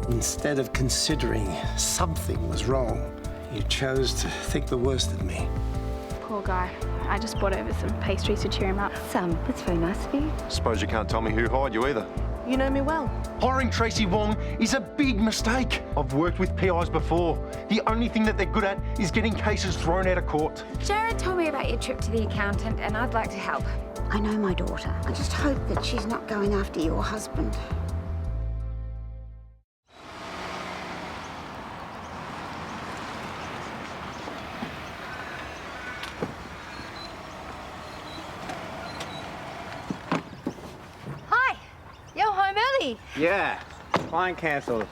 Instead of considering something was wrong, you chose to think the worst of me. Poor guy. I just brought over some pastries to cheer him up. That's very nice of you. Suppose you can't tell me who hired you either. You know me well. Hiring Tracy Wong is a big mistake. I've worked with PIs before. The only thing that they're good at is getting cases thrown out of court. Jared told me about your trip to the accountant, and I'd like to help. I know my daughter. I just hope that she's not going after your husband. Yeah, plane cancelled.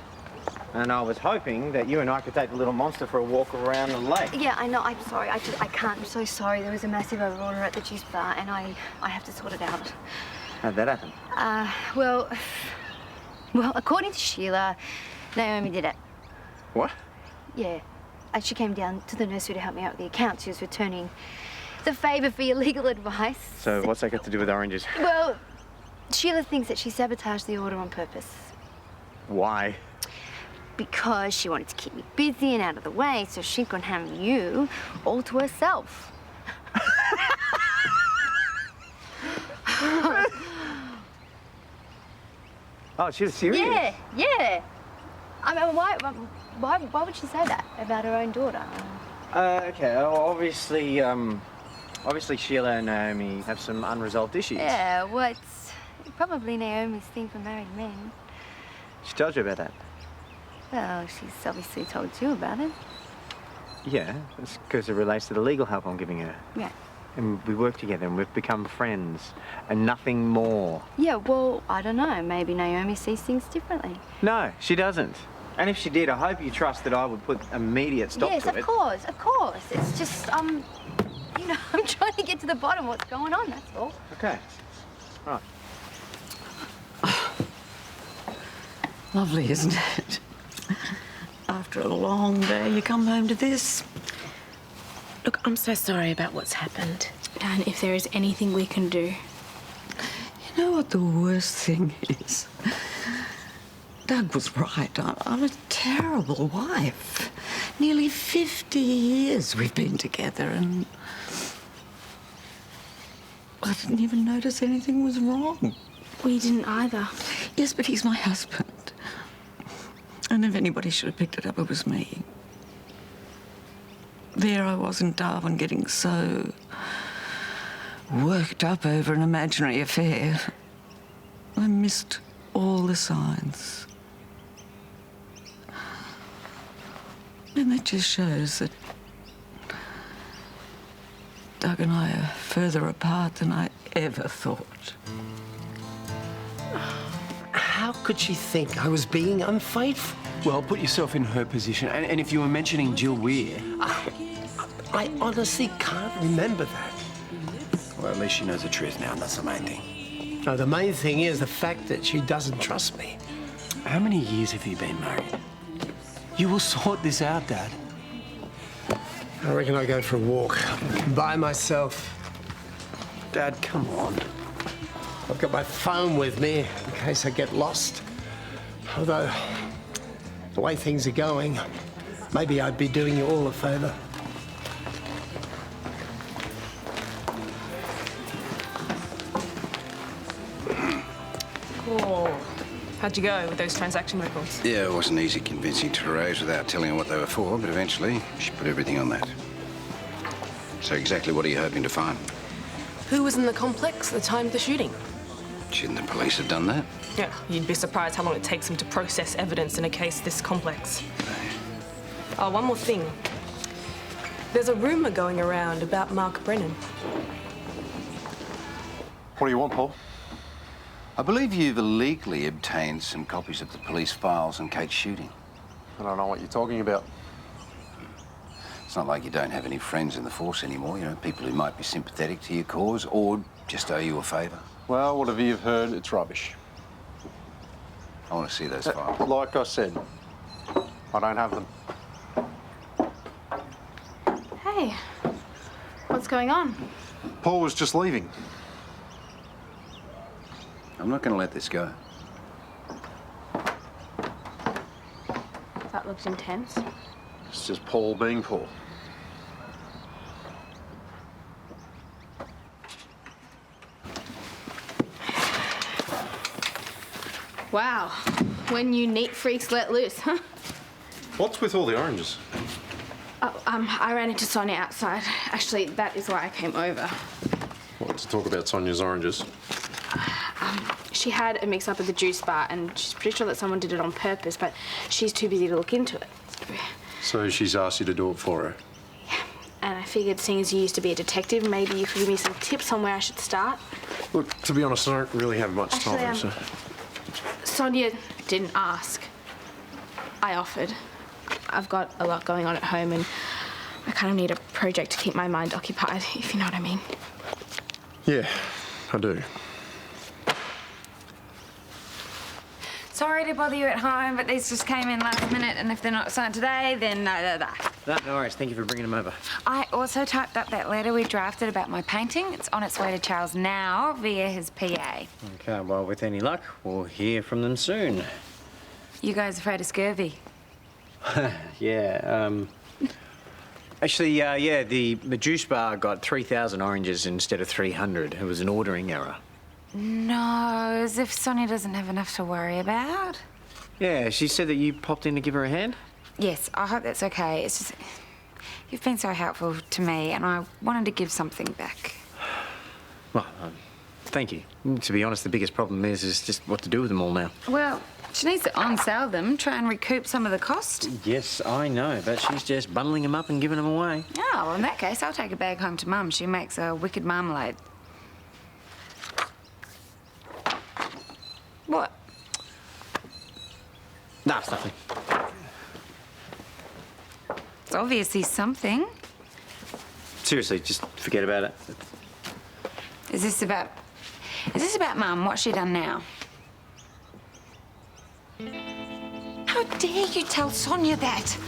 And I was hoping that you and I could take the little monster for a walk around the lake. Yeah, I know. I'm sorry. I can't. I'm so sorry. There was a massive overorder at the juice bar, and I have to sort it out. How'd that happen? Well, according to Sheila, Naomi did it. What? Yeah. And she came down to the nursery to help me out with the accounts. She was returning the favour for your legal advice. So what's that got to do with oranges? Well, Sheila thinks that she sabotaged the order on purpose. Why? Because she wanted to keep me busy and out of the way so she could have you all to herself. Oh, she was serious? Yeah. I mean, why would she say that about her own daughter? Okay, obviously Sheila and Naomi have some unresolved issues. Yeah, well, it's probably Naomi's thing for married men. She told you about that? Well, she's obviously told you about it. Yeah, it's because it relates to the legal help I'm giving her. Yeah. And we work together and we've become friends and nothing more. Yeah, well, I don't know. Maybe Naomi sees things differently. No, she doesn't. And if she did, I hope you trust that I would put immediate stop to it. Yes, of course. It's just, you know, I'm trying to get to the bottom of what's going on, that's all. Okay. Right. Lovely, isn't it? After a long day, you come home to this. Look, I'm so sorry about what's happened. And if there is anything we can do. You know what the worst thing is? Doug was right. I'm a terrible wife. Nearly 50 years we've been together, and I didn't even notice anything was wrong. We didn't either. Yes, but he's my husband. And if anybody should have picked it up, it was me. There I was in Darwin getting so worked up over an imaginary affair. I missed all the signs. And that just shows that Doug and I are further apart than I ever thought. How could she think I was being unfaithful? Well, put yourself in her position. And if you were mentioning Jill Weir... I honestly can't remember that. Well, at least she knows the truth now, and that's the main thing. No, the main thing is the fact that she doesn't trust me. How many years have you been married? You will sort this out, Dad. I reckon I go for a walk by myself. Dad, come on. I've got my phone with me in case I get lost. Although, the way things are going, maybe I'd be doing you all a favour. Oh, how'd you go with those transaction records? Yeah, it wasn't easy convincing Therese without telling her what they were for, but eventually she put everything on that. So exactly what are you hoping to find? Who was in the complex at the time of the shooting? Shouldn't the police have done that? Yeah, you'd be surprised how long it takes them to process evidence in a case this complex. Oh, one more thing. There's a rumour going around about Mark Brennan. What do you want, Paul? I believe you've illegally obtained some copies of the police files on Kate's shooting. I don't know what you're talking about. It's not like you don't have any friends in the force anymore, you know, people who might be sympathetic to your cause or just owe you a favour. Well, whatever you've heard, it's rubbish. I want to see those files. Like I said, I don't have them. Hey, what's going on? Paul was just leaving. I'm not going to let this go. That looks intense. It's just Paul being Paul. Wow. When you neat freaks let loose, huh? What's with all the oranges? Oh, I ran into Sonia outside. Actually, that is why I came over. What, to talk about Sonia's oranges? She had a mix-up at the juice bar, and she's pretty sure that someone did it on purpose, but she's too busy to look into it. So she's asked you to do it for her? And I figured, seeing as you used to be a detective, maybe you could give me some tips on where I should start. Look, to be honest, I don't really have much time, so... Sonia didn't ask. I offered. I've got a lot going on at home, and I kind of need a project to keep my mind occupied, if you know what I mean. Yeah, I do. Sorry to bother you at home, but these just came in last minute, and if they're not signed today, then no. No worries. Thank you for bringing them over. I also typed up that letter we drafted about my painting. It's on its way to Charles now via his PA. Okay, well, with any luck, we'll hear from them soon. You guys afraid of scurvy? Yeah, Actually, yeah, the juice bar got 3,000 oranges instead of 300. It was an ordering error. No, as if Sonia doesn't have enough to worry about. Yeah, she said that you popped in to give her a hand? Yes, I hope that's okay. It's just... You've been so helpful to me, and I wanted to give something back. Well, thank you. To be honest, the biggest problem is just what to do with them all now. Well, she needs to on-sell them, try and recoup some of the cost. Yes, I know, but she's just bundling them up and giving them away. Oh, well, in that case, I'll take a bag home to Mum. She makes a wicked marmalade. What? Nah, it's nothing. It's obviously something. Seriously, just forget about it. Is this about Mum? What's she done now? How dare you tell Sonia that?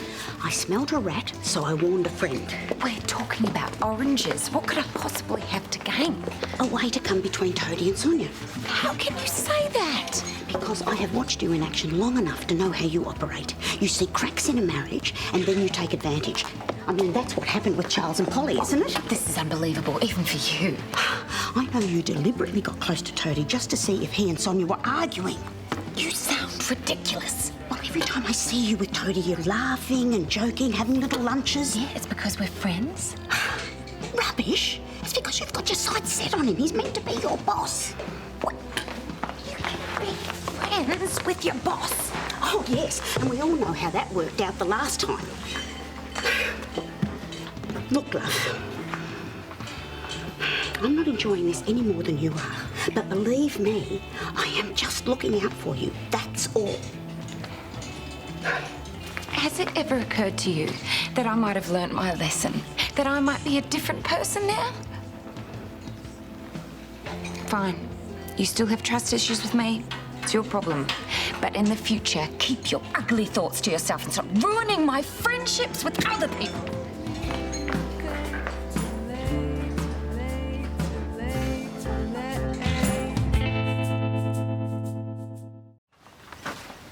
I smelled a rat, so I warned a friend. We're talking about oranges. What could I possibly have to gain? A way to come between Toadie and Sonia. How can you say that? Because I have watched you in action long enough to know how you operate. You see cracks in a marriage, and then you take advantage. I mean, that's what happened with Charles and Polly, isn't it? This is unbelievable, even for you. I know you deliberately got close to Toadie just to see if he and Sonia were arguing. You sound ridiculous. Well, every time I see you with Toadie, you're laughing and joking, having little lunches. Yeah, it's because we're friends. Rubbish. It's because you've got your sights set on him. He's meant to be your boss. What? You can be friends with your boss. Oh, yes, and we all know how that worked out the last time. Look, love, I'm not enjoying this any more than you are. But believe me, I am just looking out for you. That's all. Has it ever occurred to you that I might have learnt my lesson? That I might be a different person now? Fine. You still have trust issues with me. It's your problem. But in the future, keep your ugly thoughts to yourself and stop ruining my friendships with other people.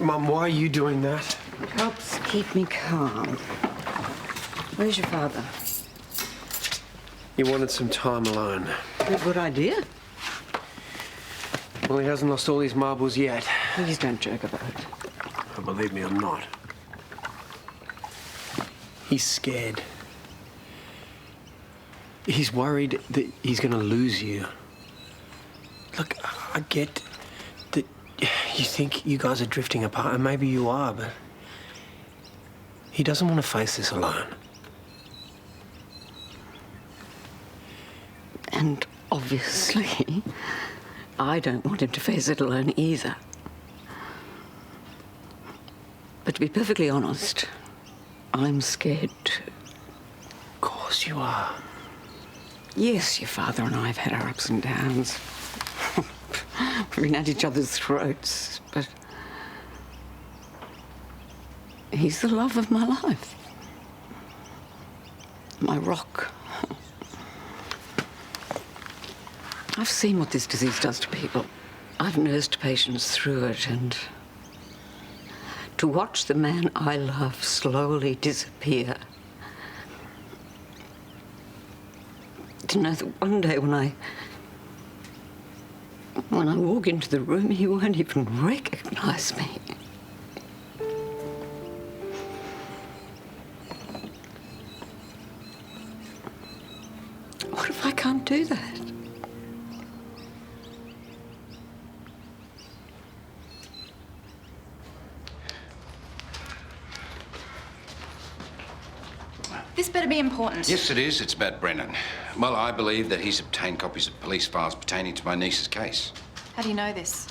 Mum, why are you doing that? It helps keep me calm. Where's your father? He wanted some time alone. A good idea. Well, he hasn't lost all his marbles yet. Please don't joke about it. Oh, believe me, I'm not. He's scared. He's worried that he's going to lose you. Look, I get that you think you guys are drifting apart, and maybe you are, but he doesn't want to face this alone. And obviously, I don't want him to face it alone either. But to be perfectly honest, I'm scared too. Of course you are. Yes, your father and I have had our ups and downs. We've been at each other's throats, but he's the love of my life. My rock. I've seen what this disease does to people. I've nursed patients through it, and to watch the man I love slowly disappear. To know that one day when I walk into the room, he won't even recognise me. What if I can't do that? This better be important. Yes, it is. It's about Brennan. Well, I believe that he's obtained copies of police files pertaining to my niece's case. How do you know this?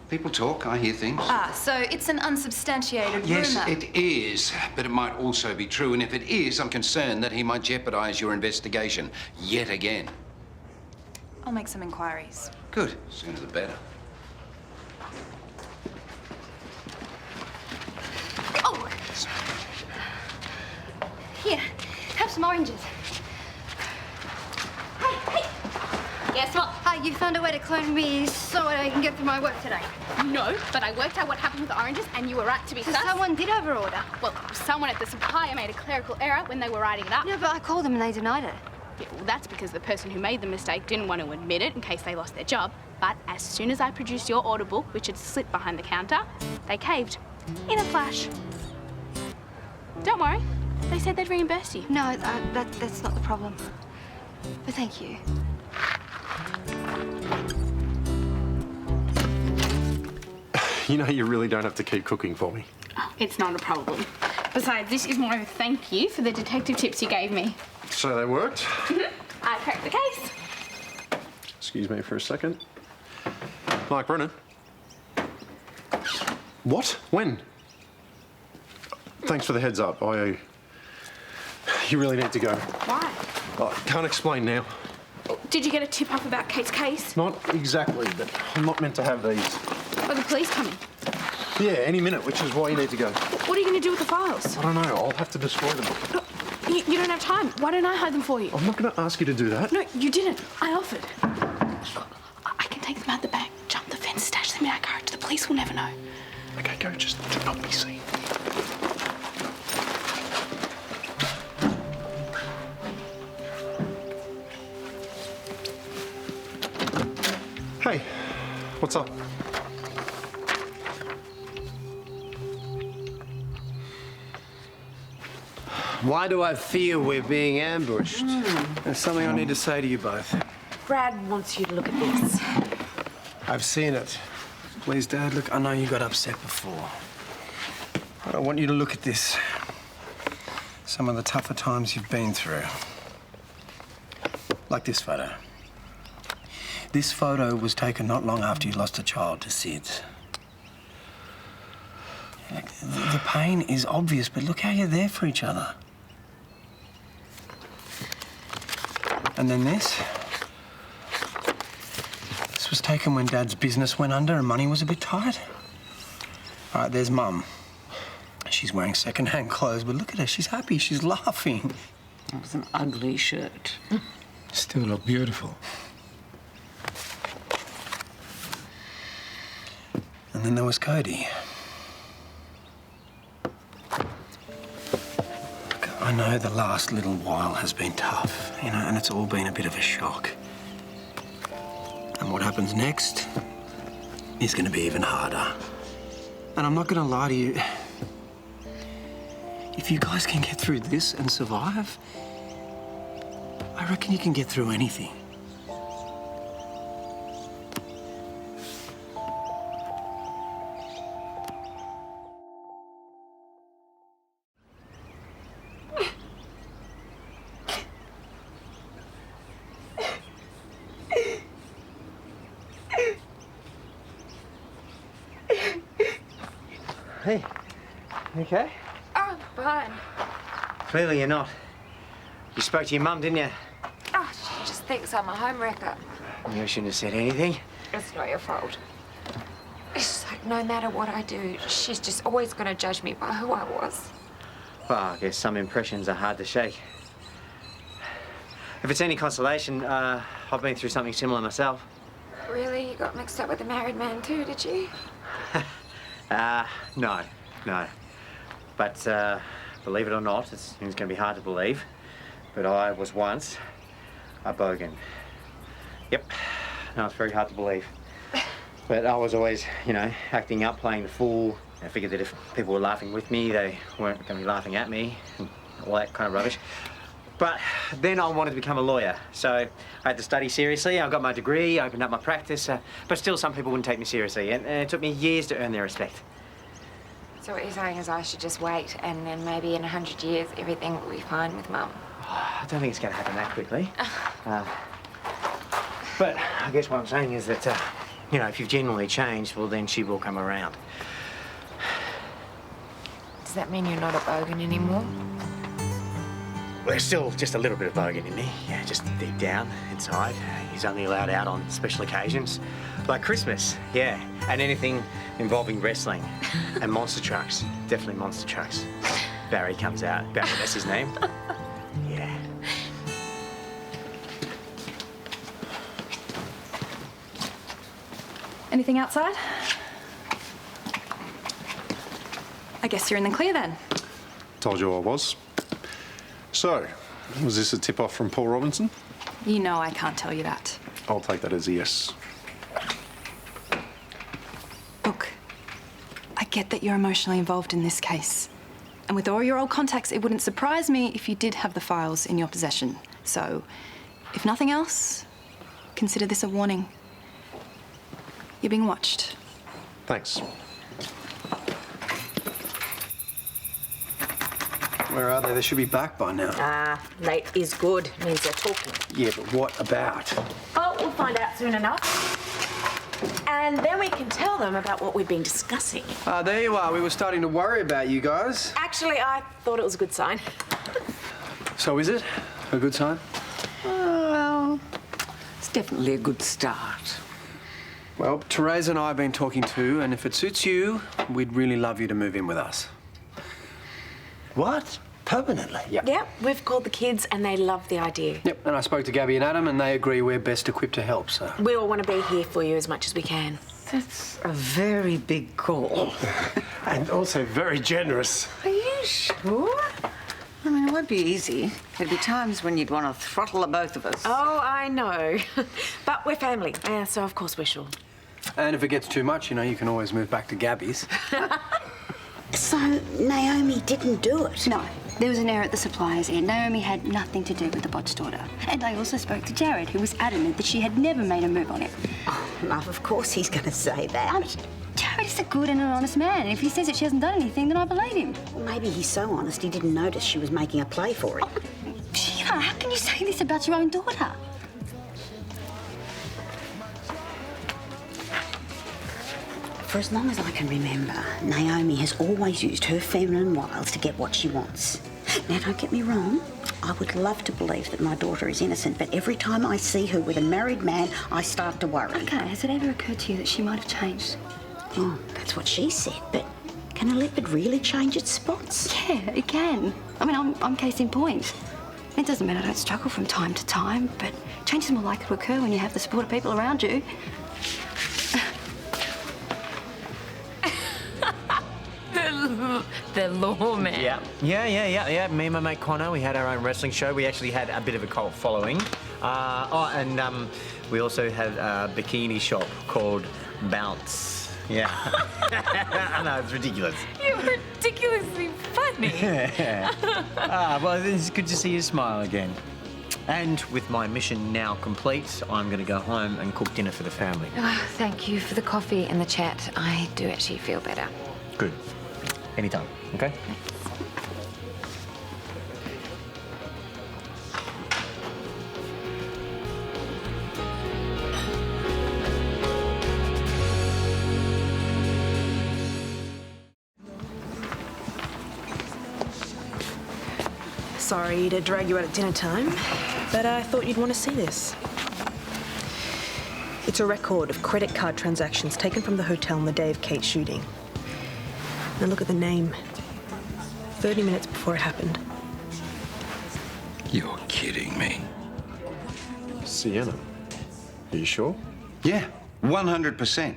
People talk. I hear things. Ah, so it's an unsubstantiated Yes, rumour. it is. But it might also be true. And if it is, I'm concerned that he might jeopardise your investigation yet again. I'll make some inquiries. Good. Sooner the better. Oh! Here, have some oranges. Hey! Guess what? Hi, you found a way to clone me so I can get through my work today. No, but I worked out what happened with the oranges, and you were right to be So sus. someone did overorder. Well, someone at the supplier made a clerical error when they were writing it up. No, but I called them and they denied it. Yeah, well, that's because the person who made the mistake didn't want to admit it in case they lost their job. But as soon as I produced your order book, which had slipped behind the counter, they caved. In a flash. Don't worry. They said they'd reimburse you. No, that's not the problem. But thank you. You know, you really don't have to keep cooking for me. Oh, it's not a problem. Besides, this is more of a thank you for the detective tips you gave me. So they worked? I cracked the case. Excuse me for a second. Mike Brennan. What? When? Thanks for the heads up. You really need to go. Why? I can't explain now. Did you get a tip off about Kate's case? Not exactly, but I'm not meant to have these. Are the police coming? Yeah, any minute, which is why you need to go. What are you going to do with the files? I don't know. I'll have to destroy them. You don't have time. Why don't I hide them for you? I'm not going to ask you to do that. No, you didn't. I offered. I can take them out the back, jump the fence, stash them in our garage. The police will never know. Okay, go. Just do not be seen. Hey, what's up? Why do I fear we're being ambushed? There's something I need to say to you both. Brad wants you to look at this. I've seen it. Please, Dad, look, I know you got upset before. But I want you to look at this. Some of the tougher times you've been through. Like this photo. This photo was taken not long after you lost a child to SIDS. Like, the pain is obvious, but look how you're there for each other. And then this. This was taken when Dad's business went under and money was a bit tight. All right, there's Mum. She's wearing second-hand clothes, but look at her. She's happy. She's laughing. It was an ugly shirt. Still look beautiful. And then there was Cody. Look, I know the last little while has been tough, you know, and it's all been a bit of a shock. And what happens next is going to be even harder. And I'm not going to lie to you. If you guys can get through this and survive, I reckon you can get through anything. Hey, you okay? Oh, fine. Clearly you're not. You spoke to your mum, didn't you? Oh, she just thinks I'm a homewrecker. You shouldn't have said anything. It's not your fault. It's like no matter what I do, she's just always going to judge me by who I was. Well, I guess some impressions are hard to shake. If it's any consolation, I've been through something similar myself. Really? You got mixed up with a married man too, did you? No. no. But believe it or not, it's going to be hard to believe, but I was once a bogan. Yep. No, it's very hard to believe. But I was always, you know, acting up, playing the fool. I figured that if people were laughing with me, they weren't going to be laughing at me, and all that kind of rubbish. But then I wanted to become a lawyer, so I had to study seriously. I got my degree, opened up my practice, but still some people wouldn't take me seriously, and it took me years to earn their respect. So what you're saying is I should just wait, and then maybe in 100 years everything will be fine with Mum. I don't think it's going to happen that quickly. But I guess what I'm saying is that, you know, if you've genuinely changed, well, then she will come around. Does that mean you're not a bogan anymore? There's still just a little bit of bogan in me, yeah, just deep down inside. He's only allowed out on special occasions, like Christmas, yeah, and anything involving wrestling and monster trucks, definitely monster trucks. Barry comes out. Barry, that's his name. Yeah. Anything outside? I guess you're in the clear then. Told you I was. So, was this a tip-off from Paul Robinson? You know I can't tell you that. I'll take that as a yes. Look, I get that you're emotionally involved in this case. And with all your old contacts, it wouldn't surprise me if you did have the files in your possession. So, if nothing else, consider this a warning. You're being watched. Thanks. Where are they? They should be back by now. Late is good. Means they're talking. Yeah, but what about? Oh, we'll find out soon enough. And then we can tell them about what we've been discussing. There you are. We were starting to worry about you guys. Actually, I thought it was a good sign. So is it a good sign? Well, it's definitely a good start. Well, Therese and I have been talking too, and if it suits you, we'd really love you to move in with us. What? Permanently? Yep. Yep, we've called the kids and they love the idea. Yep, and I spoke to Gabby and Adam and they agree we're best equipped to help, so... We all want to be here for you as much as we can. That's a very big call. And also very generous. Are you sure? I mean, it won't be easy. There'd be times when you'd want to throttle the both of us. Oh, I know. But we're family, so of course we're sure. And if it gets too much, you know, you can always move back to Gabby's. So Naomi didn't do it? No, there was an error at the supplier's end. Naomi had nothing to do with the botched order. And I also spoke to Jared, who was adamant that she had never made a move on it. Oh, love, of course he's going to say that. Jared is a good and an honest man, and if he says that she hasn't done anything, then I believe him. Well, maybe he's so honest he didn't notice she was making a play for it. Oh, Sheila, how can you say this about your own daughter? For as long as I can remember, Naomi has always used her feminine wiles to get what she wants. Now, don't get me wrong, I would love to believe that my daughter is innocent, but every time I see her with a married man, I start to worry. Okay, has it ever occurred to you that she might have changed? Oh, that's what she said, but can a leopard really change its spots? Yeah, it can. I mean, I'm case in point. It doesn't mean I don't struggle from time to time, but change is more likely to occur when you have the support of people around you. The lawman. Yeah. Me and my mate Connor, we had our own wrestling show. We actually had a bit of a cult following. We also had a bikini shop called Bounce. Yeah. I know, it's ridiculous. You're ridiculously funny. Well, it's good to see you smile again. And with my mission now complete, I'm going to go home and cook dinner for the family. Oh, thank you for the coffee and the chat. I do actually feel better. Good. Anytime, okay? Sorry to drag you out at dinner time, but I thought you'd want to see this. It's a record of credit card transactions taken from the hotel on the day of Kate's shooting. Now look at the name. 30 minutes before it happened. You're kidding me. Sienna. Are you sure? Yeah, 100%.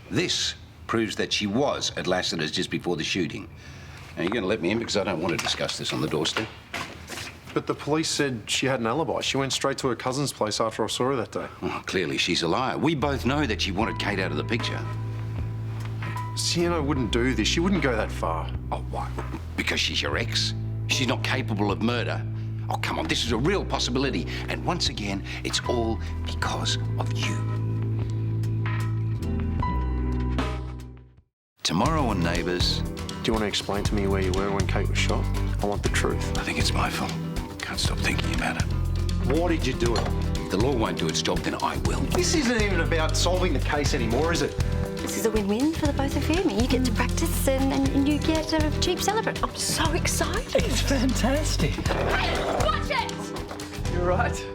This proves that she was at Lassiter's just before the shooting. Now, you're going to let me in because I don't want to discuss this on the doorstep. But the police said she had an alibi. She went straight to her cousin's place after I saw her that day. Well, clearly she's a liar. We both know that she wanted Kate out of the picture. Sienna wouldn't do this. She wouldn't go that far. Oh, why? Because she's your ex? She's not capable of murder? Oh, come on, this is a real possibility. And once again, it's all because of you. Tomorrow on Neighbours... Do you want to explain to me where you were when Kate was shot? I want the truth. I think it's my fault. Can't stop thinking about it. Why did you do it? If the law won't do its job, then I will. This isn't even about solving the case anymore, is it? This is a win-win for the both of you. I mean, you get to practice and you get a cheap celebrant. I'm so excited. It's fantastic. Hey, watch it! You're right.